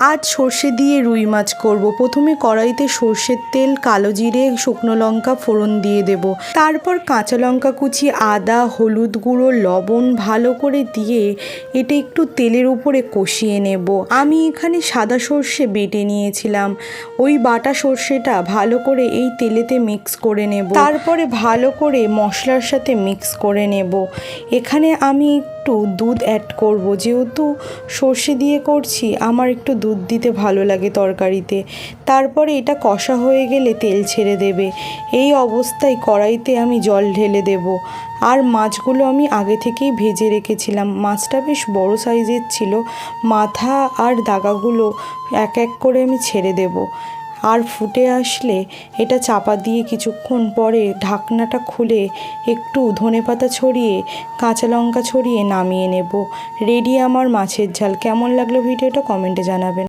আজ সর্ষে দিয়ে রুই মাছ করব। প্রথমে কড়াইতে সর্ষের তেল, কালো জিরে, শুকনো লঙ্কা ফোড়ন দিয়ে দেব। তারপর কাঁচা লঙ্কা কুচি, আদা, হলুদ গুঁড়ো, লবণ ভালো করে দিয়ে এটা একটু তেলের উপরে কষিয়ে নেব। আমি এখানে সাদা সর্ষে বেটে নিয়েছিলাম। ওই বাটা সর্ষেটা ভালো করে এই তেলেতে মিক্স করে নেব। তারপরে ভালো করে মশলার সাথে মিক্স করে নেব। এখানে আমি একটু দুধ অ্যাড করব, যেহেতু সর্ষে দিয়ে করছি আমার একটু দুধ দিতে ভালো লাগে তরকারিতে। তারপরে এটা কষা হয়ে গেলে তেল ছেড়ে দেবে। এই অবস্থায় কড়াইতে আমি জল ঢেলে দেব। আর মাছগুলো আমি আগে থেকেই ভেজে রেখেছিলাম। মাছটা বেশ বড় সাইজের ছিল। মাথা আর দাগাগুলো এক এক করে আমি ছেড়ে দেব। আর ফুটে আসলে এটা চাপা দিয়ে কিছুক্ষণ পরে ঢাকনাটা খুলে একটু ধনেপাতা ছড়িয়ে, কাঁচা লঙ্কা ছড়িয়ে নামিয়ে নেব। রেডি আমার মাছের ঝাল। কেমন লাগলো ভিডিওটা কমেন্টে জানাবেন।